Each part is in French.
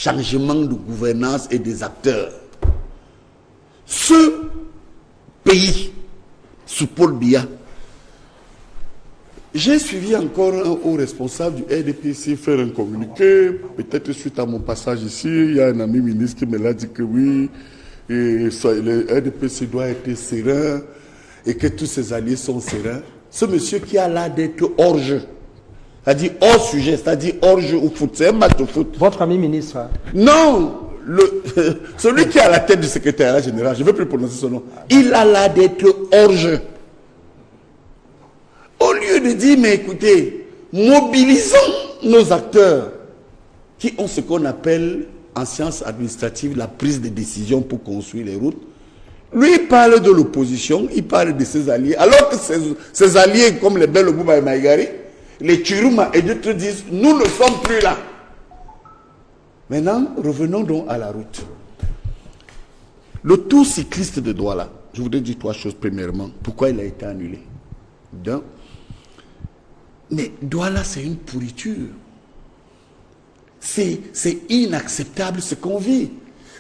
changement de gouvernance et des acteurs. Ce pays, sous Paul Biya, j'ai suivi encore un haut responsable du RDPC faire un communiqué. Peut-être suite à mon passage ici, il y a un ami ministre qui me l'a dit que oui, et le RDPC doit être serein et que tous ses alliés sont sereins. Ce monsieur qui a l'air d'être hors jeu, c'est-à-dire hors sujet, c'est-à-dire hors jeu au foot, c'est un match de foot. Votre ami ministre? Non, celui qui est à la tête du secrétariat général, je ne veux plus prononcer son nom, il a l'air d'être hors jeu. Au lieu de dire, mais écoutez, mobilisons nos acteurs qui ont ce qu'on appelle en sciences administratives la prise de décision pour construire les routes. Lui, il parle de l'opposition, il parle de ses alliés, alors que ses alliés comme les Bel Bouba et Maïgari, les Chiruma et d'autres disent, nous ne sommes plus là. Maintenant, revenons donc à la route. Le tour cycliste de Douala, je voudrais dire trois choses premièrement. Pourquoi il a été annulé? Donc, mais Douala, c'est une pourriture. C'est inacceptable ce qu'on vit.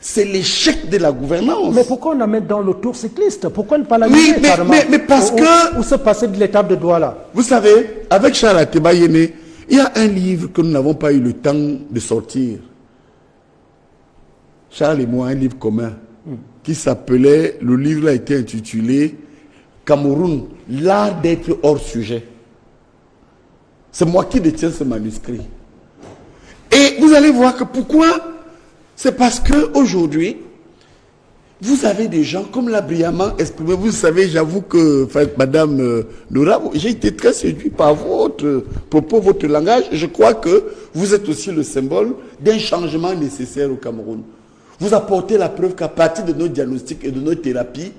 C'est l'échec de la gouvernance. Mais pourquoi on la met dans le tour cycliste? Pourquoi ne pas la mettre carrément? Mais parce que... Où se passer de l'étape de Douala? Vous savez, avec Charles Ateba Yéné, il y a un livre que nous n'avons pas eu le temps de sortir. Charles et moi, un livre commun, qui s'appelait, le livre a été intitulé Cameroun, l'art d'être hors sujet. C'est moi qui détiens ce manuscrit. Et vous allez voir que pourquoi? C'est parce que aujourd'hui, vous avez des gens comme l'a brillamment exprimé. Vous savez, j'avoue que, Madame Nora, j'ai été très séduit par votre propos, votre langage. Je crois que vous êtes aussi le symbole d'un changement nécessaire au Cameroun. Vous apportez la preuve qu'à partir de nos diagnostics et de nos thérapies,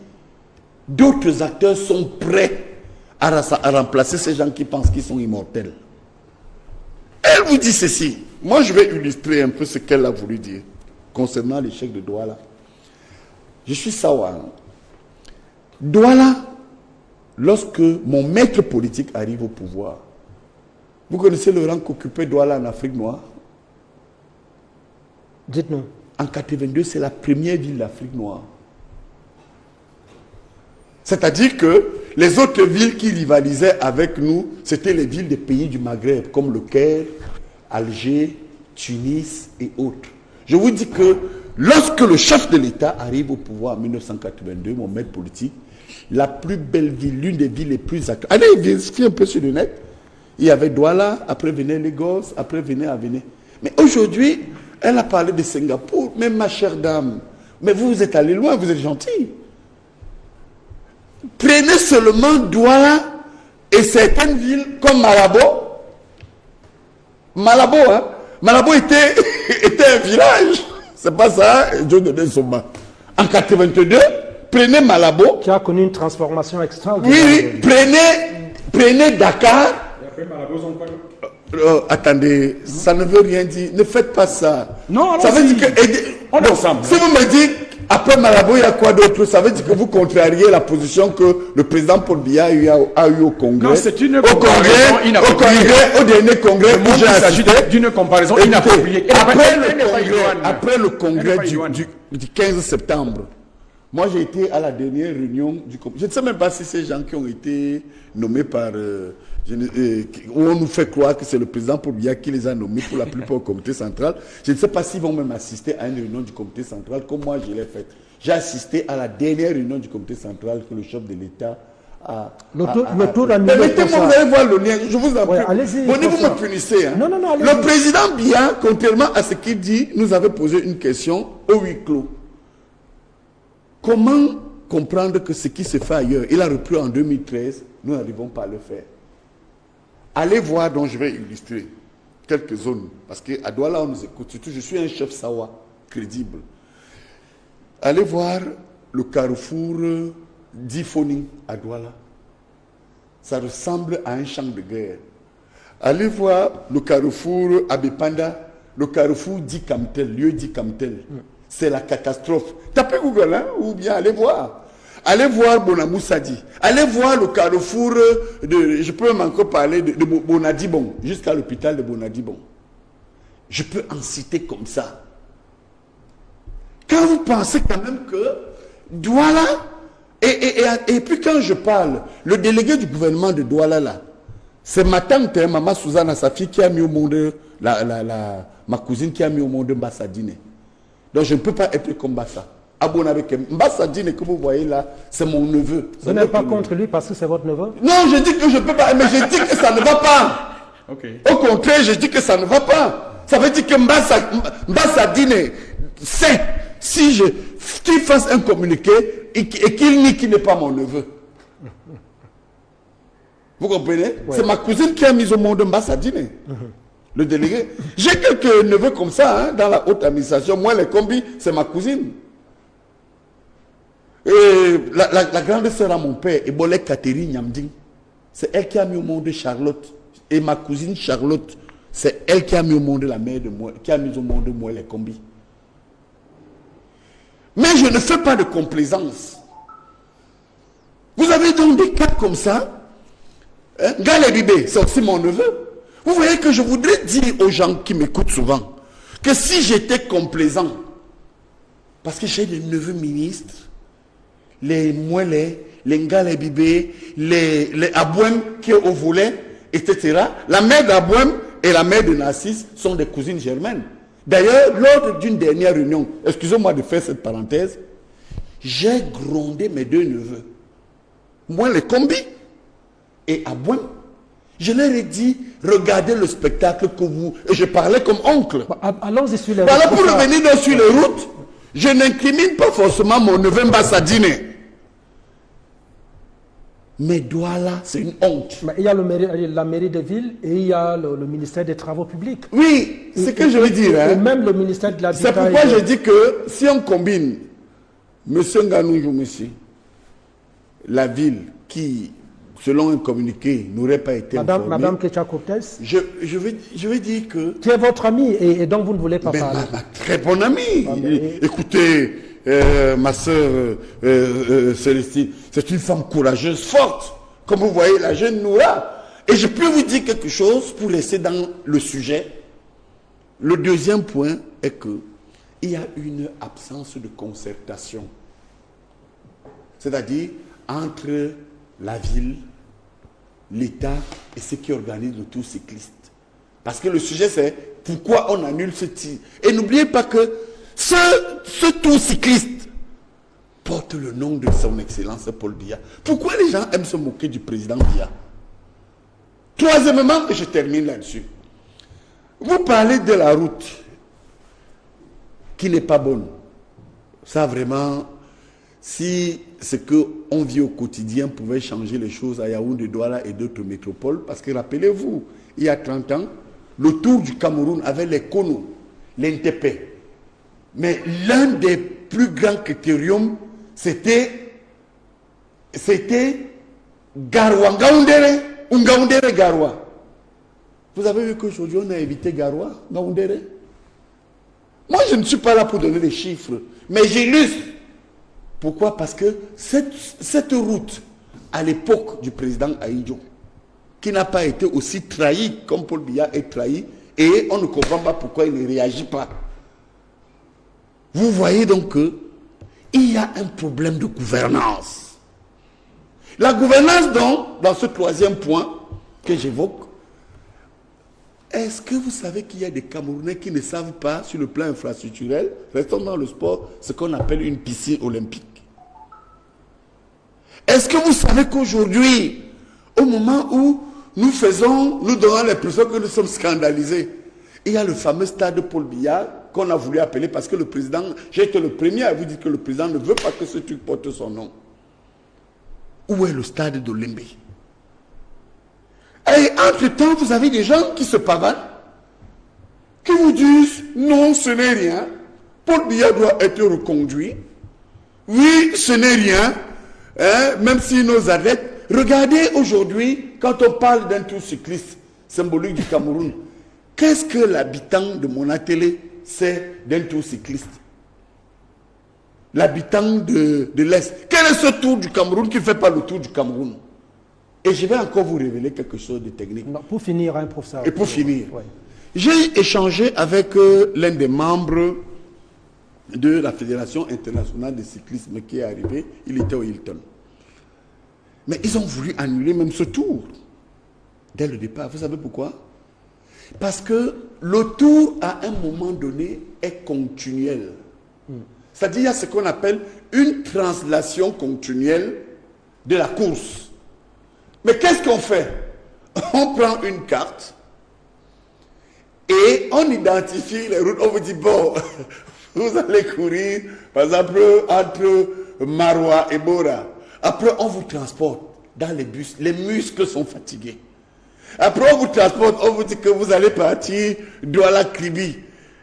d'autres acteurs sont prêts à remplacer ces gens qui pensent qu'ils sont immortels. Elle vous dit ceci. Moi, je vais illustrer un peu ce qu'elle a voulu dire concernant l'échec de Douala. Je suis Sawa. Douala, lorsque mon maître politique arrive au pouvoir, vous connaissez le rang qu'occupait Douala en Afrique noire? Dites-nous. En 82, c'est la première ville d'Afrique noire. C'est-à-dire que les autres villes qui rivalisaient avec nous, c'était les villes des pays du Maghreb, comme le Caire, Alger, Tunis et autres. Je vous dis que lorsque le chef de l'État arrive au pouvoir en 1982, mon maître politique, la plus belle ville, l'une des villes les plus actives. Allez, vérifiez un peu sur le net. Il y avait Douala, après venait Lagos, après venait Avenue. Mais aujourd'hui, elle a parlé de Singapour. Mais ma chère dame, mais vous êtes allé loin, vous êtes gentil. Prenez seulement Douala et certaines villes comme Malabo. Malabo, hein? Malabo était un village. C'est pas ça, Joe Deden Soma. En 82, prenez Malabo. Qui a connu une transformation extraordinaire. Oui, prenez Dakar. Et après Malabo, ils ont pas... attendez, ça ne veut rien dire. Ne faites pas ça. Non, ça veut dire que... on est ensemble. Si vous me dites, après Malabo, il y a quoi d'autre? Ça veut dire que vous contrariez la position que le président Paul Biya a eu au Congrès. Non, c'est une comparaison inappropriée. Au dernier congrès, il s'agit d'une comparaison inappropriée. Après le congrès du 15 septembre, moi j'ai été à la dernière réunion du comité. Je ne sais même pas si ces gens qui ont été nommés par... où on nous fait croire que c'est le président Paul Biya qui les a nommés pour la plupart au comité central. Je ne sais pas s'ils vont même assister à une réunion du comité central comme moi je l'ai fait. J'ai assisté à la dernière réunion du comité central que le chef de l'État a... Permettez-moi, vous allez voir le lien. Je vous en prie. Vous me punissez. Hein. Non, le président Biya, contrairement à ce qu'il dit, nous avait posé une question au huis clos. Comment comprendre que ce qui se fait ailleurs, il a repris en 2013, nous n'arrivons pas à le faire? Allez voir, donc je vais illustrer quelques zones. Parce qu'à Douala, on nous écoute. Surtout, je suis un chef Sawa, crédible. Allez voir le carrefour d'Ifoni à Douala. Ça ressemble à un champ de guerre. Allez voir le carrefour Abepanda, le carrefour d'Ikamtel, lieu d'Ikamtel. C'est la catastrophe. Tapez Google, hein, ou bien allez voir. Allez voir Bonamoussadi. Allez voir le carrefour de... Je peux même encore parler de Bonadibon, jusqu'à l'hôpital de Bonadibon. Je peux en citer comme ça. quand vous pensez quand même que Douala, et puis quand je parle, le délégué du gouvernement de Douala là, c'est ma tante, hein, maman Suzanne, sa fille qui a mis au monde, ma cousine qui a mis au monde Mbassadine. Donc je ne peux pas être comme Mbassa. Abonné avec Mbassadine que vous voyez là, c'est mon neveu. Vous n'êtes pas contre lui parce que c'est votre neveu? Non, je dis que je ne peux pas, mais je dis que ça ne va pas. Okay. Au contraire, je dis que ça ne va pas. Ça veut dire que Mbassadine sait si qu'il fasse un communiqué et qu'il nie qu'il n'est pas mon neveu. Vous comprenez? Ouais. C'est ma cousine qui a mis au monde Mbassadine. Le délégué. J'ai quelques neveux comme ça hein, dans la haute administration. Moi, les combis, c'est ma cousine. Et la grande sœur à mon père, Ebolé Catherine Nyamding, c'est elle qui a mis au monde Charlotte. Et ma cousine Charlotte, c'est elle qui a mis au monde la mère de moi, qui a mis au monde moi les combis. Mais je ne fais pas de complaisance. Vous avez donc des cas comme ça. Hein? Gale Bibé, c'est aussi mon neveu. Vous voyez que je voudrais dire aux gens qui m'écoutent souvent que si j'étais complaisant, parce que j'ai des neveux ministres, les Mouelé, les Ngale Bibé, les Abouem qui est au volet, etc. La mère d'Abouem et la mère de Narcisse sont des cousines germaines. D'ailleurs, lors d'une dernière réunion, excusez-moi de faire cette parenthèse, j'ai grondé mes deux neveux. Moi, les combis et Abouem. Je leur ai dit, regardez le spectacle que vous... Et je parlais comme oncle. Allons-y sur les routes. Voilà, pour revenir sur les routes, je n'incrimine pas forcément mon neveu Mbassadine. Mais Douala, c'est une honte. Mais il y a la mairie de ville et il y a le ministère des Travaux publics. Oui, c'est ce que je veux dire. Hein. Et même le ministère de l'Habitat. C'est pourquoi je dis que si on combine M. Nganou Joumissi, la ville qui, selon un communiqué, n'aurait pas été informée. Madame Kecha Cortez. Je veux dire que... Qui est votre amie et donc vous ne voulez pas parler. Ma très bonne amie. Écoutez... ma soeur Célestine, c'est une femme courageuse, forte, comme vous voyez la jeune Noura. Et je peux vous dire quelque chose pour rester dans le sujet. Le deuxième point est que il y a une absence de concertation, c'est-à-dire entre la ville, l'État et ceux qui organisent le tour cycliste. Parce que le sujet c'est pourquoi on annule ce tir. Et n'oubliez pas que ce tour cycliste porte le nom de son excellence Paul Biya. Pourquoi les gens aiment se moquer du président Biya? Troisièmement, et je termine là-dessus. Vous parlez de la route qui n'est pas bonne. Ça vraiment, si ce qu'on vit au quotidien pouvait changer les choses à Yaoundé, Douala et d'autres métropoles, parce que rappelez-vous, il y a 30 ans, le tour du Cameroun avait les Kono, l'Intépé. Mais l'un des plus grands critériums, c'était Garoua, Ngaoundéré, ou Ngaoundéré Garoua. Vous avez vu qu'aujourd'hui on a évité Garoua, Ngaoundéré. Moi je ne suis pas là pour donner des chiffres, mais j'illustre. Pourquoi? Parce que cette route, à l'époque du président Ahidjo, qui n'a pas été aussi trahi comme Paul Biya est trahi, et on ne comprend pas pourquoi il ne réagit pas. Vous voyez donc qu'il y a un problème de gouvernance. La gouvernance, donc, dans ce troisième point que j'évoque, est-ce que vous savez qu'il y a des Camerounais qui ne savent pas, sur le plan infrastructurel, restons dans le sport, ce qu'on appelle une piscine olympique? Est-ce que vous savez qu'aujourd'hui, au moment où nous donnons l'impression que nous sommes scandalisés, il y a le fameux stade de Paul Biya qu'on a voulu appeler parce que le président, j'ai été le premier à vous dire que le président ne veut pas que ce truc porte son nom. Où est le stade de Lembe? Et entre-temps, vous avez des gens qui se pavanent, qui vous disent non, ce n'est rien. Paul Biya doit être reconduit. Oui, ce n'est rien. Hein, même si nos athlètes. Regardez aujourd'hui, quand on parle d'un tour cycliste symbolique du Cameroun, qu'est-ce que l'habitant de mon atelier sait d'un tour cycliste? L'habitant de l'Est. Quel est ce tour du Cameroun qui ne fait pas le tour du Cameroun? Et je vais encore vous révéler quelque chose de technique. Non, pour finir, hein, professeur. Et pour finir, ouais. J'ai échangé avec l'un des membres de la Fédération internationale de cyclisme qui est arrivé, il était au Hilton. Mais ils ont voulu annuler même ce tour, dès le départ. Vous savez pourquoi? Parce que le tour, à un moment donné, est continuel. C'est-à-dire, il y a ce qu'on appelle une translation continuelle de la course. Mais qu'est-ce qu'on fait? On prend une carte et on identifie les routes. On vous dit, bon, vous allez courir, par exemple, entre Maroua et Bora. Après, on vous transporte dans les bus. Les muscles sont fatigués. Après, on vous transporte, on vous dit que vous allez partir Douala-Kribi.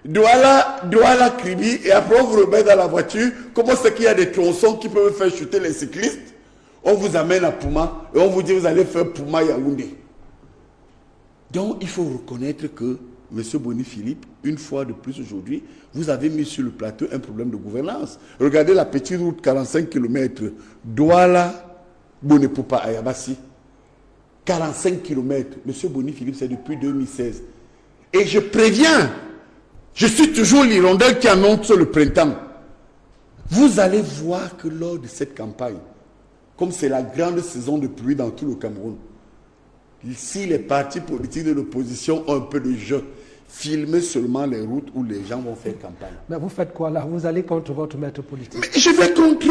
Douala-Kribi, et après, on vous remet dans la voiture. Comment c'est qu'il y a des tronçons qui peuvent faire chuter les cyclistes? On vous amène à Pouma et on vous dit que vous allez faire Pouma-Yaoundé. Donc, il faut reconnaître que, M. Boni-Philippe, une fois de plus aujourd'hui, vous avez mis sur le plateau un problème de gouvernance. Regardez la petite route 45 km, Douala-Bonepopa à Yabassi. 45 km. M. Boni-Philippe, c'est depuis 2016. Et je préviens, je suis toujours l'hirondelle qui annonce le printemps. Vous allez voir que lors de cette campagne, comme c'est la grande saison de pluie dans tout le Cameroun, si les partis politiques de l'opposition ont un peu de jeu, filmer seulement les routes où les gens vont faire campagne. Mais vous faites quoi là? Vous allez contre votre maître politique? Mais je vais contre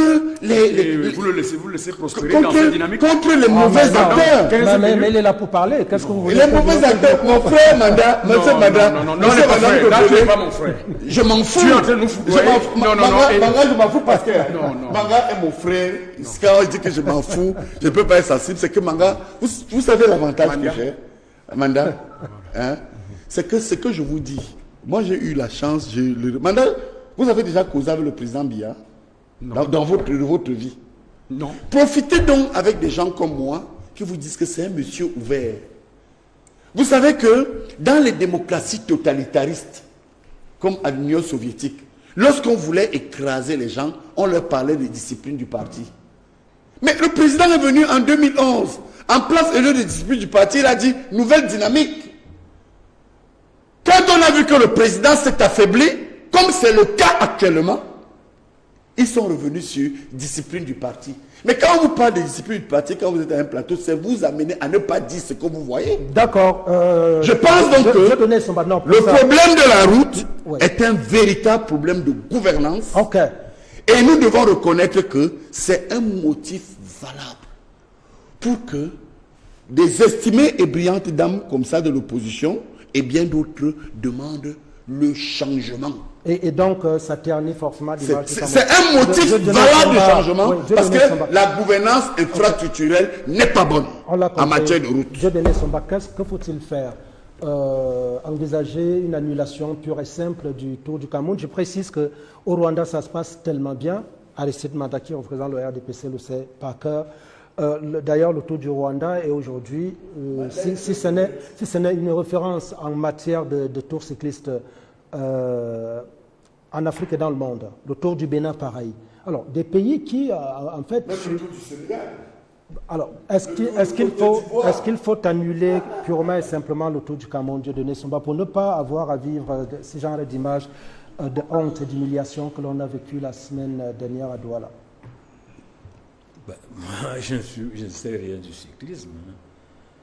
vous le laissez prospérer dans cette dynamique. Contre les mauvais acteurs. Mais il est là pour parler. Qu'est-ce que vous voulez? Les mauvais acteurs. Mon frère Manda, monsieur Manda. Non, là, tu n'es pas mon frère. Je m'en fous. Tu es en train de nous foutre. Manga, je m'en fous parce que Manga est mon frère. Quand on dit que je m'en fous, je ne peux pas être sensible. C'est que Manga, vous savez l'avantage que j'ai, Manda, hein? C'est que ce que je vous dis, moi j'ai eu la chance, Manda, vous avez déjà causé avec le président Biya dans votre vie. Non. Profitez donc avec des gens comme moi qui vous disent que c'est un monsieur ouvert. Vous savez que dans les démocraties totalitaristes, comme à l'Union soviétique, lorsqu'on voulait écraser les gens, on leur parlait de discipline du parti. Mais le président est venu en 2011, en place au lieu de discipline du parti, il a dit nouvelle dynamique. Quand on a vu que le président s'est affaibli, comme c'est le cas actuellement, ils sont revenus sur discipline du parti. Mais quand on vous parle de discipline du parti, quand vous êtes à un plateau, c'est vous amener à ne pas dire ce que vous voyez. D'accord. Je pense donc que le problème de la route est un véritable problème de gouvernance. Ok. Et nous devons reconnaître que c'est un motif valable pour que des estimées et brillantes dames comme ça de l'opposition et bien d'autres demandent le changement. Et donc, ça ternit forcément l'image. C'est un motif valable de changement parce que la gouvernance infrastructurelle n'est pas bonne en matière de route. Je donnais son bac. Que faut-il faire? Envisager une annulation pure et simple du Tour du Cameroun. Je précise qu'au Rwanda, ça se passe tellement bien. Aristide Mandaki, représentant le RDPC, le sait par cœur. D'ailleurs, le Tour du Rwanda est aujourd'hui, si ce n'est une référence en matière de tour cycliste en Afrique et dans le monde. Le Tour du Bénin, pareil. Alors, des pays qui, en fait... Même le Tour du Sénégal. Alors, est-ce qu'il faut annuler purement et simplement le Tour du Cameroun, Dieu donné son bas, pour ne pas avoir à vivre ce genre d'images de honte et d'humiliation que l'on a vécu la semaine dernière à Douala? Moi, je ne sais rien du cyclisme.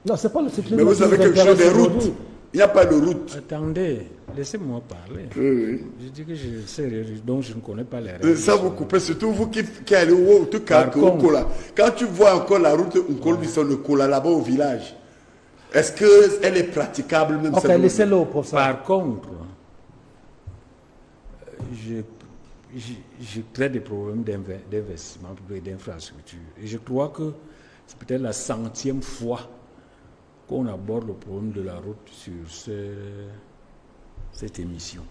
Non, c'est pas le cyclisme. Mais vous savez quelque chose des routes. Il n'y a pas de route. Attendez, laissez-moi parler. Oui. Je dis que je sais rien, donc je ne connais pas les règles. Ça vous coupez, surtout vous qui allez au tout cas au Kola. Quand tu vois encore la route le Kola là-bas au village, est-ce qu'elle est praticable même? Ok, laissez-le, professeur. Par contre, je crée des problèmes d'investissement et d'infrastructure. Et je crois que c'est peut-être la 100e fois qu'on aborde le problème de la route sur cette émission.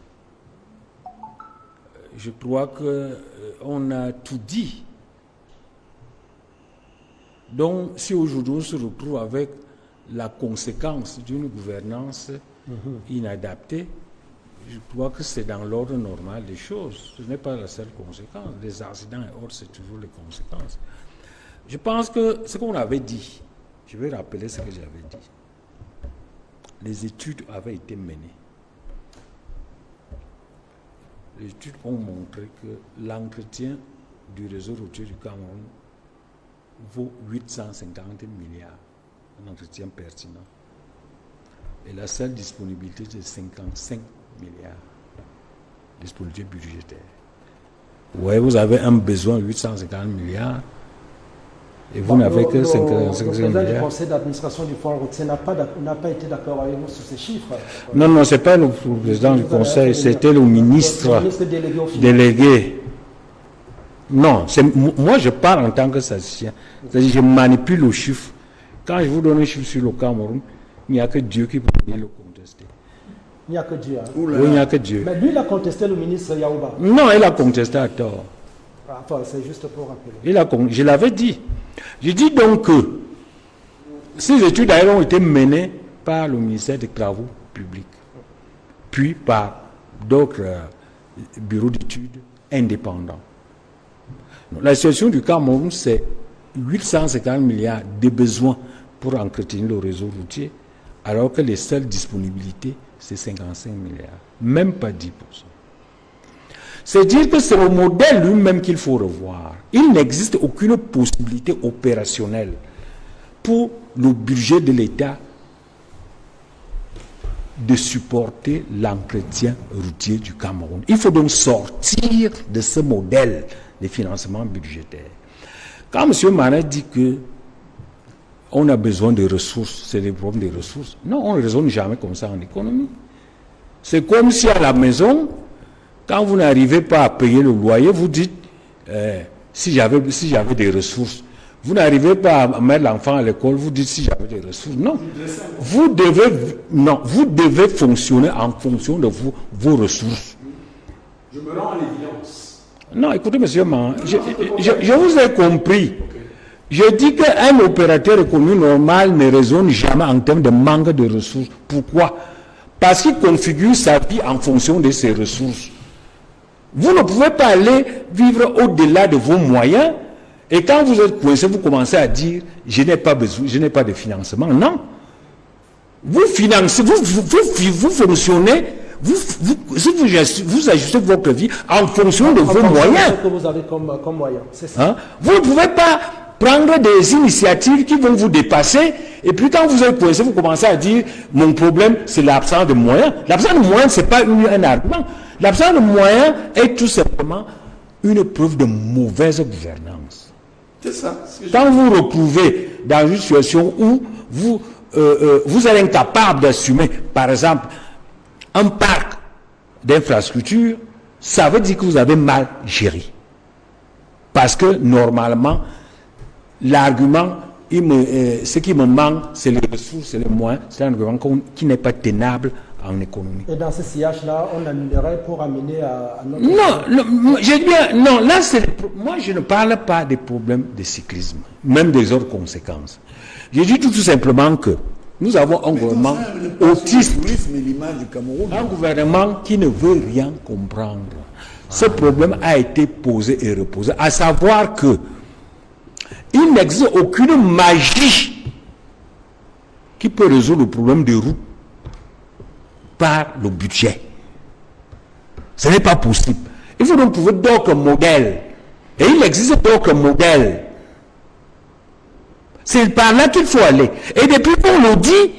Je crois qu'on a tout dit. Donc, si aujourd'hui on se retrouve avec la conséquence d'une gouvernance inadaptée, je crois que c'est dans l'ordre normal des choses. Ce n'est pas la seule conséquence. Les accidents et autres, c'est toujours les conséquences. Je pense que ce qu'on avait dit, je vais rappeler ce que j'avais dit. Les études avaient été menées. les études ont montré que l'entretien du réseau routier du Cameroun vaut 850 milliards, un entretien pertinent. Et la seule disponibilité de 55 milliards, disponibilité budgétaire. Ouais, vous avez un besoin de 850 milliards et vous n'avez que 55 milliards. Le président du conseil d'administration du fonds routier n'a pas été d'accord avec nous sur ces chiffres. Non, ce n'est pas le président du conseil, c'était le ministre délégué. Non, moi je parle en tant que statisticien. C'est-à-dire je manipule le chiffre. Quand je vous donne un chiffre sur le Cameroun, il n'y a que Dieu qui peut venir le contester. Il n'y a que Dieu. Hein. Oui, il n'y a que Dieu. Mais lui, il a contesté le ministre Yaouba. Non, il a contesté à tort. Enfin, c'est juste pour rappeler. Je l'avais dit. Je dis donc que ces études d'ailleurs ont été menées par le ministère des Travaux publics, puis par d'autres bureaux d'études indépendants. Donc, la situation du Cameroun, c'est 850 milliards de besoins pour entretenir le réseau routier, alors que les seules disponibilités, c'est 55 milliards, même pas 10%. C'est dire que c'est le modèle lui-même qu'il faut revoir. Il n'existe aucune possibilité opérationnelle pour le budget de l'État de supporter l'entretien routier du Cameroun. Il faut donc sortir de ce modèle de financement budgétaire. Quand M. Manet dit que on a besoin de ressources, c'est des problèmes de ressources. Non, on ne raisonne jamais comme ça en économie. C'est comme si à la maison, quand vous n'arrivez pas à payer le loyer, vous dites, si j'avais des ressources, vous n'arrivez pas à mettre l'enfant à l'école, vous dites si j'avais des ressources. Non. Vous devez fonctionner en fonction de vos ressources. Je me rends à l'évidence. Non, écoutez, monsieur Man, je vous ai compris. Je dis qu'un opérateur économique normal ne raisonne jamais en termes de manque de ressources. Pourquoi? Parce qu'il configure sa vie en fonction de ses ressources. Vous ne pouvez pas aller vivre au-delà de vos moyens et quand vous êtes coincé, vous commencez à dire je n'ai pas besoin, je n'ai pas de financement. Non. Vous financez, vous fonctionnez, vous ajustez votre vie en fonction de vos moyens. Ce que vous avez comme moyen, c'est ça. Hein? Vous ne pouvez pas prendre des initiatives qui vont vous dépasser et puis quand vous êtes coincé, vous commencez à dire mon problème c'est l'absence de moyens. L'absence de moyens, ce n'est pas un argument. L'absence de moyens est tout simplement une preuve de mauvaise gouvernance. C'est ça. Quand vous vous retrouvez dans une situation où vous êtes incapable d'assumer, par exemple, un parc d'infrastructures, ça veut dire que vous avez mal géré. Parce que normalement, l'argument, ce qui me manque, c'est les ressources, c'est les moyens, c'est un argument qui n'est pas tenable en économie. Et dans ce sillage-là, on annulerait pour amener à notre... Non, j'ai bien, non, là, moi, je ne parle pas des problèmes de cyclisme, même des autres conséquences. Je dis tout simplement que nous avons un gouvernement autiste, un gouvernement qui ne veut rien comprendre. Ce problème a été posé et reposé, à savoir que il n'existe aucune magie qui peut résoudre le problème des routes par le budget. Ce n'est pas possible. Il faut donc trouver d'autres modèles. Et il existe d'autres modèles. C'est par là qu'il faut aller. Et depuis qu'on le dit,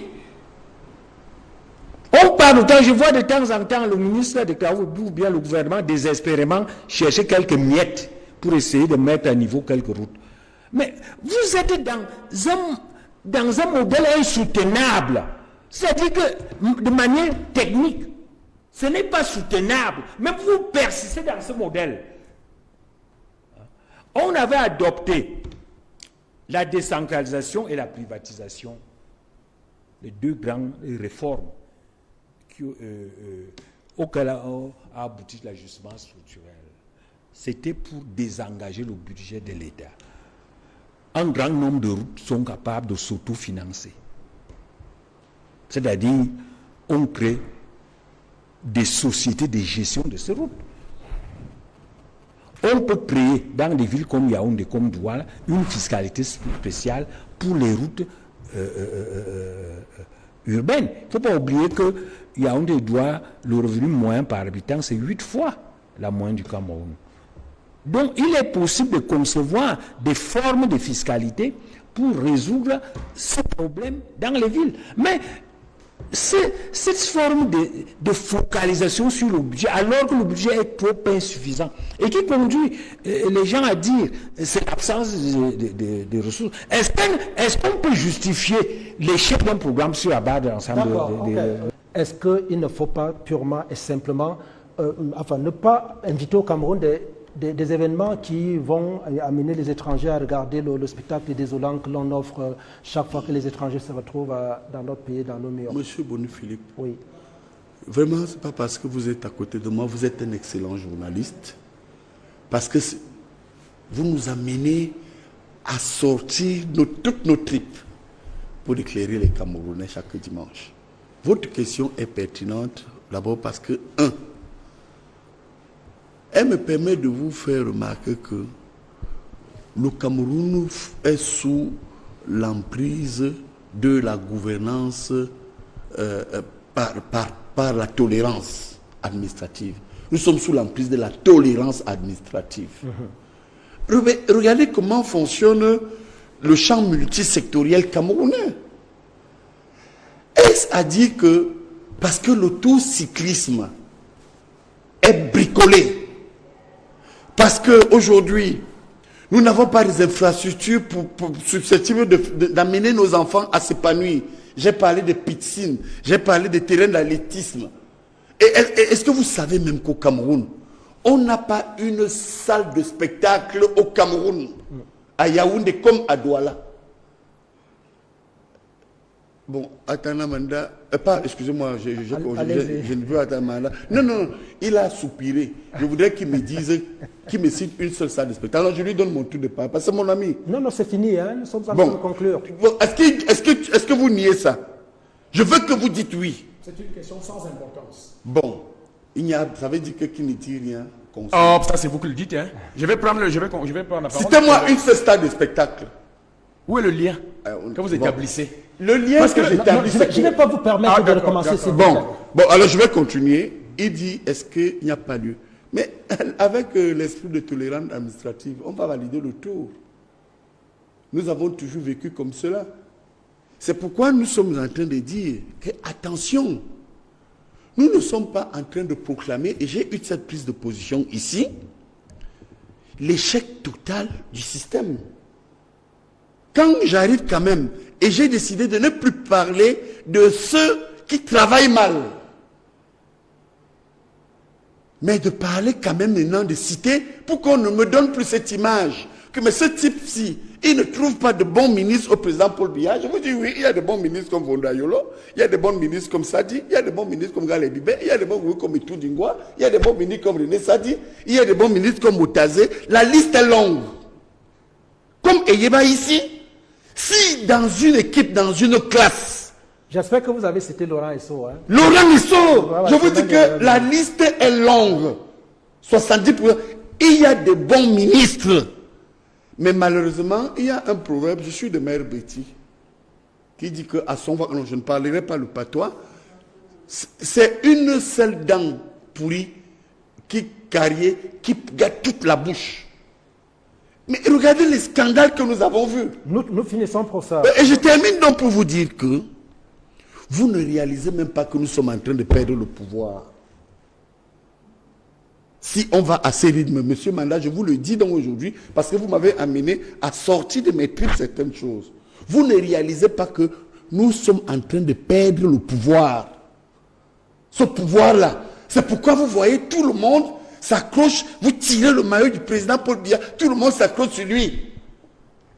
on parle autant, je vois de temps en temps le ministre des Travaux ou bien le gouvernement désespérément chercher quelques miettes pour essayer de mettre à niveau quelques routes. Mais vous êtes dans un modèle insoutenable. C'est-à-dire que de manière technique, ce n'est pas soutenable. Mais vous persistez dans ce modèle. On avait adopté la décentralisation et la privatisation, les deux grandes réformes auxquelles a abouti l'ajustement structurel. C'était pour désengager le budget de l'État. Un grand nombre de routes sont capables de s'autofinancer. C'est-à-dire, on crée des sociétés de gestion de ces routes. On peut créer dans des villes comme Yaoundé, comme Douala, une fiscalité spéciale pour les routes urbaines. Il ne faut pas oublier que Yaoundé et Douala, le revenu moyen par habitant, c'est 8 fois la moyenne du Cameroun. Donc, il est possible de concevoir des formes de fiscalité pour résoudre ce problème dans les villes. Mais cette forme de focalisation sur le budget, alors que le budget est trop insuffisant, et qui conduit les gens à dire c'est l'absence de ressources. Est-ce qu'on peut justifier l'échec d'un programme sur la base de l'ensemble Est-ce qu'il ne faut pas purement et simplement ne pas inviter au Cameroun des événements qui vont amener les étrangers à regarder le spectacle désolant que l'on offre chaque fois que les étrangers se retrouvent dans notre pays, dans nos murs? Monsieur Bonu-Philippe, oui. Vraiment, ce n'est pas parce que vous êtes à côté de moi, vous êtes un excellent journaliste, parce que vous nous amenez à sortir toutes nos tripes pour éclairer les Camerounais chaque dimanche. Votre question est pertinente, d'abord parce que, elle me permet de vous faire remarquer que le Cameroun est sous l'emprise de la gouvernance par la tolérance administrative. Nous sommes sous l'emprise de la tolérance administrative. Regardez comment fonctionne le champ multisectoriel camerounais. Est-ce à dire que parce que l'autocyclisme est bricolé, parce qu'aujourd'hui, nous n'avons pas les infrastructures susceptibles d'amener nos enfants à s'épanouir. J'ai parlé de piscines, j'ai parlé de terrains d'athlétisme. Est-ce que vous savez même qu'au Cameroun, on n'a pas une salle de spectacle au Cameroun, à Yaoundé comme à Douala? Bon, Atanamanda, excusez-moi, je ne veux Atanamanda. Non, il a soupiré. Je voudrais qu'il me dise, qu'il me cite une seule salle de spectacle. Alors je lui donne mon tour de parole, parce que c'est mon ami. Non, c'est fini, nous sommes en train de conclure. Bon, est-ce que vous niez ça? Je veux que vous dites oui. C'est une question sans importance. Bon, ça veut dire que qui ne dit rien. Oh, ça c'est vous qui le dites, hein. Je vais prendre la parole. Citez-moi une seule salle de spectacle. Où est le lien que vous établissez? Le lien que j'établis, je ne vais pas vous permettre de recommencer. Bon, alors je vais continuer. Il dit, est-ce qu'il n'y a pas lieu? Mais avec l'esprit de tolérance administrative, on va valider le tour. Nous avons toujours vécu comme cela. C'est pourquoi nous sommes en train de dire que, attention, nous ne sommes pas en train de proclamer, et j'ai eu cette prise de position ici, l'échec total du système. Quand j'arrive quand même, et j'ai décidé de ne plus parler de ceux qui travaillent mal, mais de parler quand même maintenant de citer, pour qu'on ne me donne plus cette image, que mais ce type-ci, il ne trouve pas de bons ministres au président Paul Biya. Je vous dis oui, il y a de bons ministres comme Vondayolo, il y a de bons ministres comme Sadi, il y a de bons ministres comme Galé Bibé, il y a de bons ministres comme Itou Dingwa, il y a de bons ministres comme René Sadi, il y a de bons ministres comme Moutazé. La liste est longue. Comme Eyeba ici, si dans une équipe, dans une classe... J'espère que vous avez cité Laurent Esso. Hein? Laurent Esso, je vous dis que la liste est longue. 70%. Il y a de bons ministres. Mais malheureusement, il y a un proverbe, je suis de Mère Betty, qui dit que à son voix, non, je ne parlerai pas le patois, c'est une seule dent pourrie qui gâte toute la bouche. Mais regardez les scandales que nous avons vus. Nous finissons pour ça. Et je termine donc pour vous dire que vous ne réalisez même pas que nous sommes en train de perdre le pouvoir. Si on va à ces rythmes, monsieur Manda, je vous le dis donc aujourd'hui, parce que vous m'avez amené à sortir de mes tripes certaines choses. Vous ne réalisez pas que nous sommes en train de perdre le pouvoir. Ce pouvoir-là. C'est pourquoi vous voyez tout le monde s'accroche, vous tirez le maillot du président Paul Biya, tout le monde s'accroche sur lui.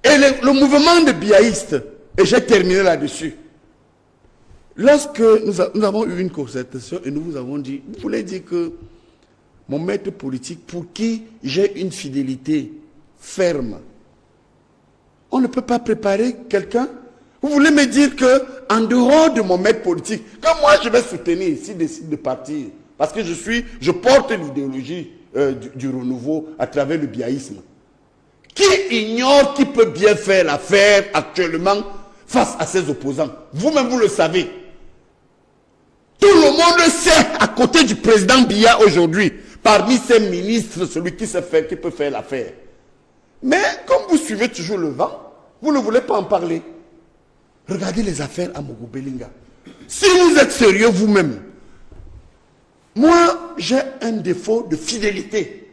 Et le mouvement de biaïstes, et j'ai terminé là-dessus. Lorsque nous avons eu une concertation et nous vous avons dit, vous voulez dire que mon maître politique pour qui j'ai une fidélité ferme, on ne peut pas préparer quelqu'un? Vous voulez me dire que en dehors de mon maître politique, que moi je vais soutenir s'il décide de partir, parce que je porte l'idéologie du renouveau à travers le biaïsme. Qui ignore qui peut bien faire l'affaire actuellement face à ses opposants? Vous-même vous le savez. Tout le monde sait à côté du président Biya aujourd'hui. parmi ces ministres, celui qui sait faire, qui peut faire l'affaire. Mais comme vous suivez toujours le vent, vous ne voulez pas en parler. Regardez les affaires à Amogo Belinga. Si vous êtes sérieux vous-même, moi j'ai un défaut de fidélité.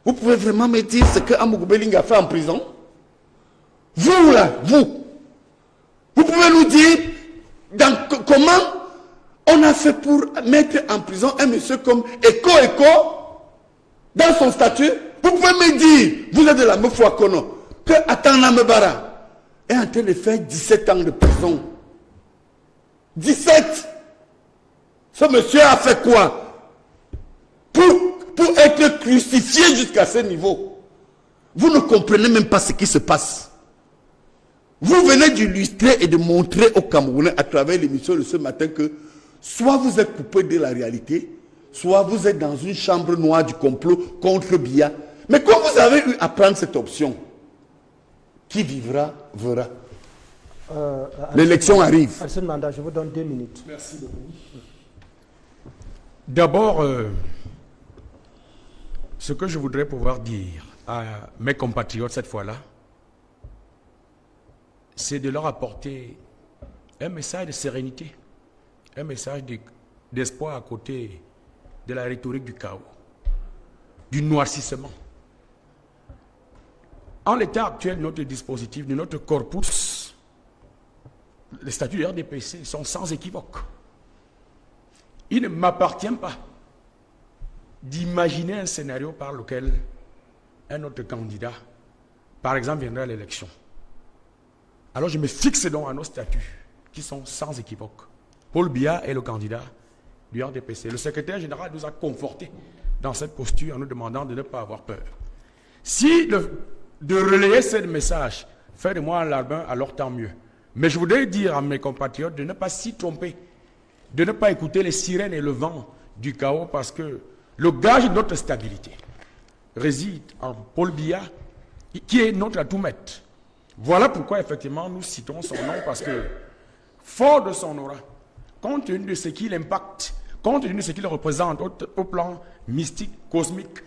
Vous pouvez vraiment me dire ce que Amogo Belinga a fait en prison? Vous là, vous pouvez nous dire comment on a fait pour mettre en prison un monsieur comme Eko dans son statut? Vous pouvez me dire, vous êtes de la Mefoua Kono, que Atana Mebara est en train de faire 17 ans de prison. 17! Ce monsieur a fait quoi? Pour être crucifié jusqu'à ce niveau. Vous ne comprenez même pas ce qui se passe. Vous venez d'illustrer et de montrer aux Camerounais à travers l'émission de ce matin que soit vous êtes coupé de la réalité, soit vous êtes dans une chambre noire du complot contre Biya. Mais quand vous avez eu à prendre cette option, qui vivra, verra. L'élection arrive. Arsène Manda, je vous donne 2 minutes. Merci beaucoup. D'abord, ce que je voudrais pouvoir dire à mes compatriotes cette fois-là, c'est de leur apporter un message de sérénité, un message d'espoir à côté de la rhétorique du chaos, du noircissement. En l'état actuel de notre dispositif, de notre corpus, les statuts de RDPC sont sans équivoque. Il ne m'appartient pas d'imaginer un scénario par lequel un autre candidat, par exemple, viendrait à l'élection. Alors je me fixe donc à nos statuts qui sont sans équivoque. Paul Biya est le candidat du RDPC. Le secrétaire général nous a confortés dans cette posture en nous demandant de ne pas avoir peur. Si de relayer ce message fait de moi un larbin, alors tant mieux. Mais je voudrais dire à mes compatriotes de ne pas s'y tromper, de ne pas écouter les sirènes et le vent du chaos, parce que le gage de notre stabilité réside en Paul Biya, qui est notre atout-maître. Voilà pourquoi effectivement nous citons son nom, parce que fort de son aura, compte tenu de ce qu'il impacte, compte tenu de ce qu'il représente au plan mystique, cosmique,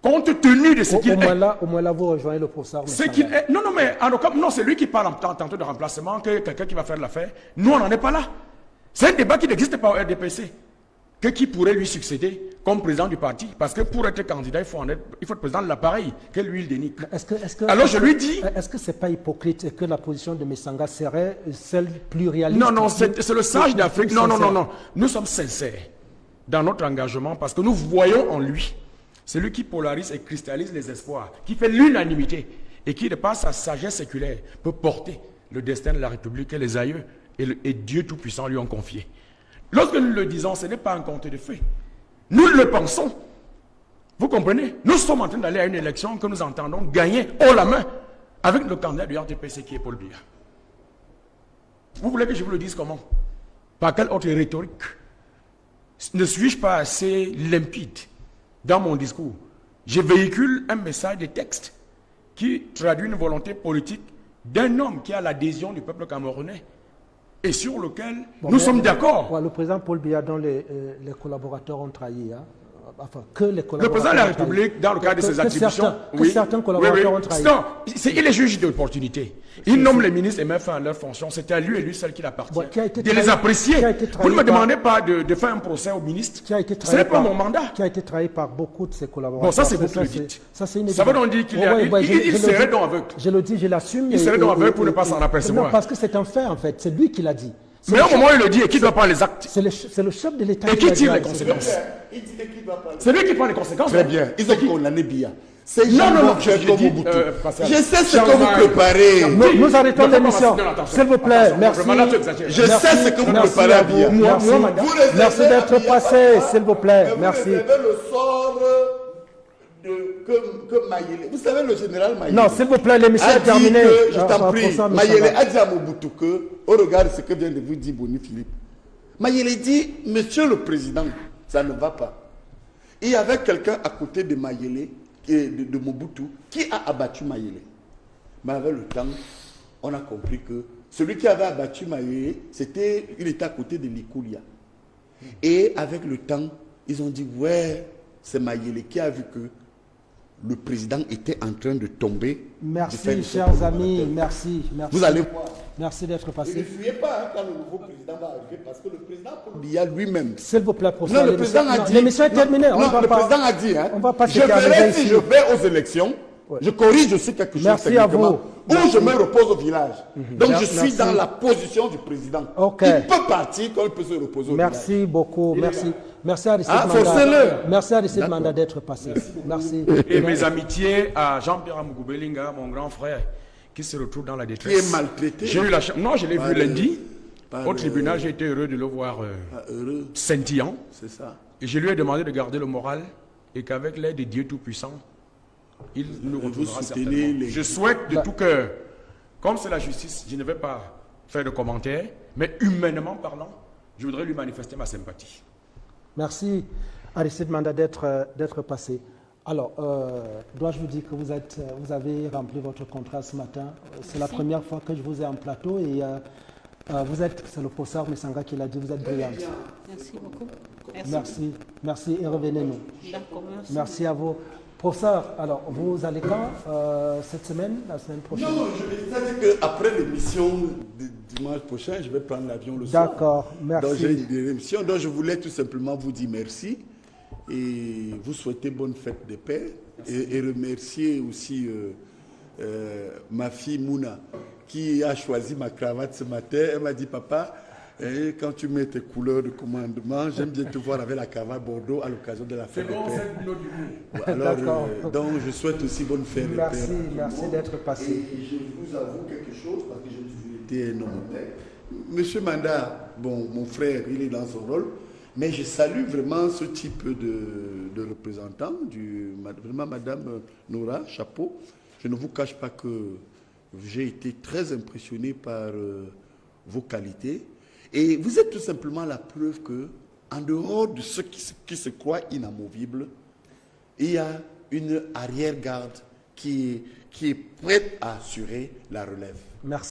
compte tenu de ce qu'il est. Au moins là, vous rejoignez le professeur. Ce qu'il est. Non, mais non, c'est lui qui parle en tantôt de remplacement, que quelqu'un qui va faire l'affaire. Nous, on n'en est pas là. C'est un débat qui n'existe pas au RDPC. Que qui pourrait lui succéder comme président du parti? Parce que pour être candidat, il faut être président de l'appareil, que lui il dénique. Alors je lui dis... Est-ce que ce n'est pas hypocrite et que la position de Messanga serait celle plus réaliste? Non, c'est le sage d'Afrique. Non. Nous sommes sincères dans notre engagement parce que nous voyons en lui celui qui polarise et cristallise les espoirs, qui fait l'unanimité et qui, de par sa sagesse séculaire, peut porter le destin de la République que les aïeux et Dieu Tout-Puissant lui ont confié. Lorsque nous le disons, ce n'est pas un conte de fait. Nous le pensons. Vous comprenez? Nous sommes en train d'aller à une élection que nous entendons gagner haut la main avec le candidat du RDPC qui est Paul Biya. Vous voulez que je vous le dise comment? Par quelle autre rhétorique? Ne suis-je pas assez limpide dans mon discours? Je véhicule un message de texte qui traduit une volonté politique d'un homme qui a l'adhésion du peuple camerounais et sur lequel nous sommes d'accord. Le président Paul Biya, dont les collaborateurs ont trahi, hein, enfin, que les collaborateurs. Le président de la République, dans le cadre de ses attributions, certains collaborateurs ont trahi. Non, il est juge d'opportunité. Il nomme les ministres et met fin à leur fonction. C'est à lui et lui seul qu'il appartient de les apprécier. Vous ne me demandez pas de faire un procès au ministre. Ce n'est pas mon mandat. Qui a été trahi par beaucoup de ses collaborateurs. Bon, ça c'est vous qui le dites. Ça veut donc dire qu'il serait donc aveugle. Je le dis, je l'assume. Il serait donc aveugle pour ne pas s'en apercevoir. Non, parce que c'est un fait en fait. C'est lui qui l'a dit. Mais au moment où il le dit, et qui doit prendre les actes? C'est le chef de l'État. Et qui tire les conséquences? C'est lui qui prend les conséquences. Très bien. Ils ont condamné Biya. C'est non, je sais ce que vous préparez. Nous arrêtons l'émission. S'il vous plaît, merci. Je sais ce que vous préparez à Biya. Merci d'être passé, s'il vous plaît. Merci. Vous avez le sort que Mayele. Vous savez, le général Mayele. Non, s'il vous plaît, l'émission est terminée. Je t'en prie. Mayele a dit à Mobutu que, au regard de ce que vient de vous dire Boni Philippe, Mayele dit, Monsieur le Président, ça ne va pas. Il y avait quelqu'un à côté de Mayele, de Mobutu, qui a abattu Mayele. Mais avec le temps, on a compris que celui qui avait abattu Mayele, il était à côté de Likulia. Et avec le temps, ils ont dit, ouais, c'est Mayele qui a vu que le président était en train de tomber. Merci, chers amis. Merci. Vous allez voir. Merci d'être Et passé. ne fuyez pas quand le nouveau président va arriver, parce que le président Paul Biya lui-même. S'il vous plaît, professeur. Non, le président a dit. L'émission est terminée. Non, le président a dit. On va pas je verrai si je vais aux élections. Ouais. Je corrige aussi quelque chose. Merci à vous. Ou je me repose au village. Donc je suis Merci. dans la position du président. Ok. Il peut partir quand il peut se reposer au village. Merci beaucoup. Merci. Merci Aristide forcez-le. Manda. Merci Aristide Manda d'être passé. Merci. Et mes amitiés à Jean-Pierre Amugoubelinga, mon grand frère, qui se retrouve dans la détresse. Qui est maltraité. J'ai eu la chance. Non, je l'ai vu lundi. Par Au tribunal, j'ai été heureux de le voir heureux, scintillant. c'est ça. Et je lui ai demandé de garder le moral et qu'avec l'aide de Dieu Tout-Puissant, il nous retrouvera soutenez certainement. les- Je souhaite de tout cœur, comme c'est la justice, je ne vais pas faire de commentaires, mais humainement parlant, je voudrais lui manifester ma sympathie. Merci Aristide Manda d'être passé. Alors, dois-je vous dire que vous avez rempli votre contrat ce matin. C'est la première fois que je vous ai en plateau et c'est le professeur Messanga qui l'a dit, vous êtes brillante. Merci beaucoup. Merci et revenez-nous. D'accord, merci. Merci à vous. Professeur, alors vous allez quand cette semaine, la semaine prochaine? Non, je vais dire qu'après l'émission de dimanche prochain, je vais prendre l'avion le soir. D'accord, merci. Donc j'ai une émission, donc je voulais tout simplement vous dire merci et vous souhaiter bonne fête de paix et remercier aussi ma fille Mouna qui a choisi ma cravate ce matin. Elle m'a dit, papa, quand tu mets tes couleurs de commandement, j'aime bien te voir avec la cravate Bordeaux à l'occasion de la fête de paix. Alors, D'accord. donc je souhaite aussi bonne fête de paix. Merci d'être passé. Et je vous avoue quelque chose, parce que j'ai toujours été un homme honnête. Monsieur Manda, bon, mon frère, il est dans son rôle, mais je salue vraiment ce type de représentant, vraiment Madame Nora, chapeau. Je ne vous cache pas que j'ai été très impressionné par vos qualités. Et vous êtes tout simplement la preuve que, en dehors de ceux qui se croient inamovibles, il y a une arrière-garde qui est prête à assurer la relève. Merci.